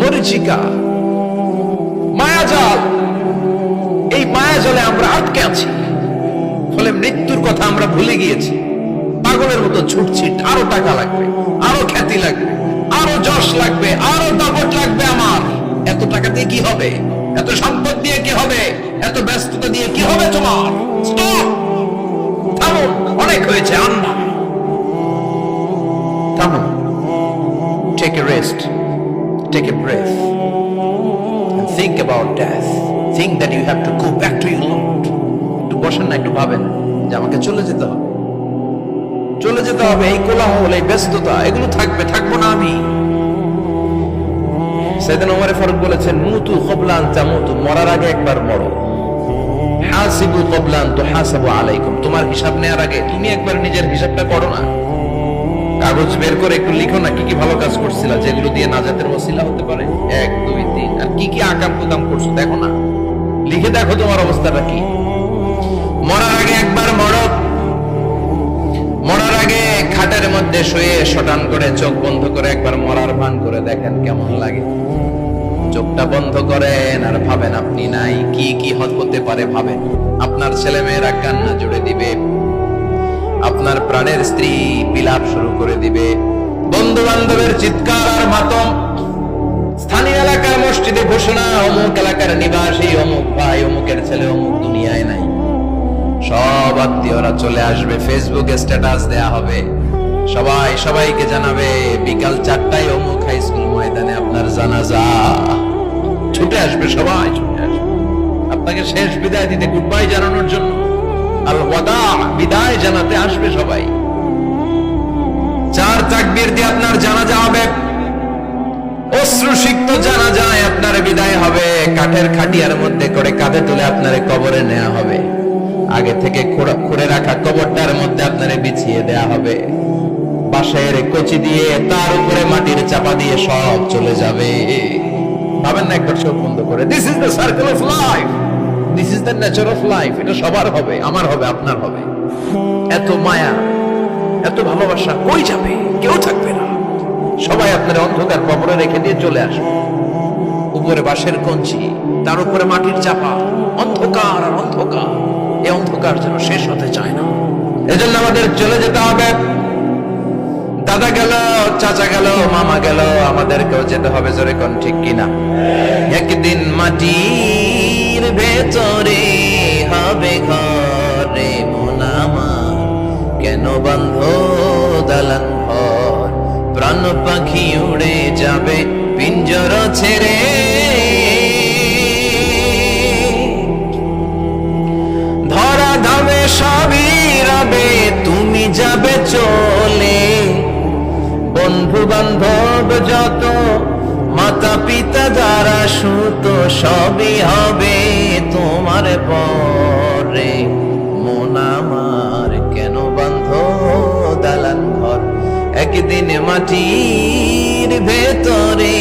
মরিচিকা, মায়াজাল। এই মায়াজালে আমরা আটকে আছি, ফলে মৃত্যুর কথা আমরা ভুলে গিয়েছি। পাগলের মতো ছুটছি, আরো টাকা লাগবে, আরো খ্যাতি লাগবে, আরো যশ লাগবে, আরো দাপট লাগবে। আমার এত টাকা দিয়ে কি হবে? এত সম্পদ দিয়ে কি হবে? এত ব্যস্ততা দিয়ে কি হবে? তোমার স্টপ, থামুন, অনেক হয়েছে। আন্না, থামুন, take a rest, take a breath and think about death. Think that you have to go back to your Lord. একটু বসেন না, একটু ভাবেন যে আমাকে চলে যেতে হবে, চলে যেতে হবে। এই কোলাহল, এই ব্যস্ততা, এগুলো থাকবে, থাকবো না আমি। সাইয়েদনা ওমর ফারুক বলেছেন, মুতু ক্বাবলা আন তামুতু, মরার আগে একবার মরো। হাসিবু ক্বাবলা আন তুহাসাবু আলাইকুম, তোমার হিসাব নেওয়ার আগে তুমি একবার নিজের হিসাবটা করো না। কাগজ বের করে একটু লিখো না, কি কি ভালো কাজ করছিলা, যেগুলো দিয়ে নাজাতের ওসিলা হতে পারে। 1 2 3, আর কি কি আকাম কুকাম করছো দেখো না, লিখে দেখো তোমার অবস্থাটা কি। মরার আগে একবার মরো। মরার আগে খাটের মধ্যে শুয়ে শটান করে চোখ বন্ধ করে একবার মরার ভান করে দেখেন কেমন লাগে। চোখটা বন্ধ করেন আর ভাবেন আপনি নাই, কি কি হতে পারে ভাবেন। আপনার ছেলে মেয়েরা কান্না জুড়ে দিবে, আপনার প্রাণের স্ত্রী বিলাপ শুরু করে দিবে, বন্ধু বান্ধবের চিৎকার আর মাতম, স্থানীয় এলাকার মসজিদে ঘোষণা, অমুক এলাকার নিবাসী অমুক ভাই, অমুকের ছেলে অমুক দুনিয়ায় নাই। সব আত্মীয়রা চলে আসবে, ফেসবুকে স্ট্যাটাস দেয়া হবে, সবাই সবাইকে জানাবে বিকাল 4টায় অমুক হাই স্কুল ময়দানে আপনার জানাজা। ছুটে আসবে, সবাই ছুটে আসবে আপনাকে শেষ বিদায় দিতে, গুড বাই জানানোর জন্য, আল ওয়াদা, বিদায় জানাতে আসবে সবাই। 4 তাকবীর দিয়ে আপনার জানাজা হবে, অশ্রুসিক্ত জানাজায় আপনার বিদায় হবে। কাঠের খাটিয়ার মধ্যে করে কাঁধে তুলে আপনার কবরে নেওয়া হবে। আগে থেকে খুঁড়ে রাখা কবরটার মধ্যে আপনারে বিছিয়ে দেয়া হবে। বাঁশের কচি দিয়ে তার উপরে মাটির চাপা দিয়ে সব চলে যাবে। ভাবেন না একবার চোখ বন্ধ করে, this is the circle of life, this is the nature of life. এটা সবার হবে, আমার হবে, আপনার হবে। এত মায়া, এত ভালোবাসা কই যাবে? কেউ থাকবে না, সবাই আপনার অন্ধকার কবরে রেখে দিয়ে চলে আসবে। উপরে বাঁশের কঞ্চি, তার উপরে মাটির চাপা, অন্ধকার আর অন্ধকার। এই অন্ধকার যেন শেষ হতে চায় না, এজন্য আমাদের চলে যেতে হবে। দাদা গেল, চাচা গেল, মামা গেল, আমাদেরকেও যেতে হবে। জোরে কোন ঠিক কিনা? একদিন মাটির ভেতরে হবে ঘরে মন আমার, কেন বন্ধ দালান ঘর, প্রাণ পাখি উড়ে যাবে পিঞ্জর ছেড়ে। ধরা ধামে সবই রবে, তুমি যাবে চলে। বন্ধু বান্ধব যত, মাতা পিতা যারা সুত, সবই হবে তোমার পরে। মন আমার কেন বন্ধ দালান ঘর, একদিন মাটির ভেতরে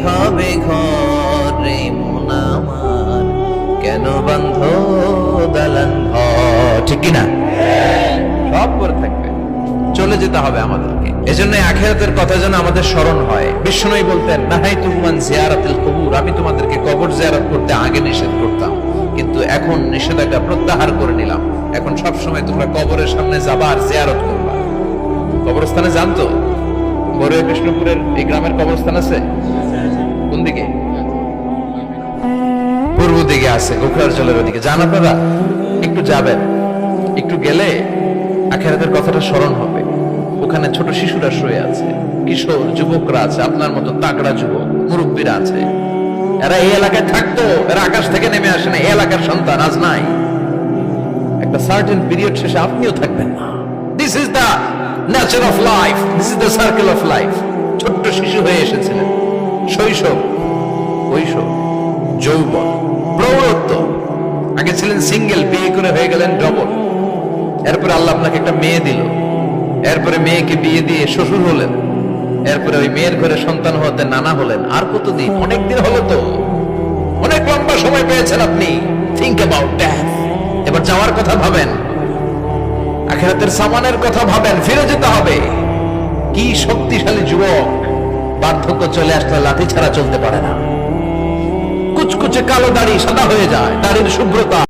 হবে ঘরে। মন আমার কেন বন্ধ দালান ঘর, ঠিক কিনা? সব করে থাকবে, চলে যেতে হবে আমাদেরকে। এজন্য আখিরাতের কথা যেন আমাদের স্মরণ হয়। বিষ্ণুই বলতেন, নাহাইতুকুম আন জিয়ারাতিল কুবুর, আমি তোমাদেরকে কবর জিয়ারত করতে আগে নিষেধ করতাম, কিন্তু এখন নিষেধাজ্ঞা প্রত্যাহার করে নিলাম। এখন সব সময় তোমরা কবরের সামনে যাবা আর জিয়ারত করবা। কবরস্থানে জানতো, বড়ুয়া কৃষ্ণপুরের এই গ্রামের কবরস্থান আছে কোন দিকে? পূর্ব দিকে আছে, গোখরার জলের ওদিকে। যান আপনারা, একটু যাবেন, একটু গেলে আখিরাতের কথাটা স্মরণ হবে। ওখানে ছোট শিশুরা শুয়ে আছে, কিশোর যুবকরা আছে, আপনার মতো তাগড়া যুবক, মুরব্বীরা আছে। এরা এই এলাকায় থাকতো, এরা আকাশ থেকে নেমে আসে না, এই এলাকার সন্তান আজ নাই। একটা সার্টেন পিরিয়ড শেষে আপনিও থাকবেন না। This is the nature of life, this is the circle of life. ছোট্ট শিশু হয়ে এসেছিলেন, শৈশব, কৈশোর, যৌবন, প্রৌঢ়ত্ব। আগে ছিলেন সিঙ্গেল, বিয়ে করে হয়ে গেলেন ডবল। এরপরে আল্লাহ আপনাকে একটা মেয়ে দিল, এরপরে মেয়েকে বিয়ে দিয়ে শ্বশুর হলেন, এরপরে ওই মেয়ের ঘরে সন্তান হতে নানা হলেন। আর কতদিন? অনেকদিন হলো তো, অনেক লম্বা সময় পেয়েছেন আপনি। Think about death. এবার যাওয়ার কথা ভাবেন, আখিরাতের সামানের কথা ভাবেন, ফিরে যেতে হবে। কি শক্তিশালী যুবক, বার্ধক্য চলে আসলে লাঠি ছাড়া চলতে পারে না। কুচকুচে কালো দাড়ি সাদা হয়ে যায়, দাড়ির শুভ্রতা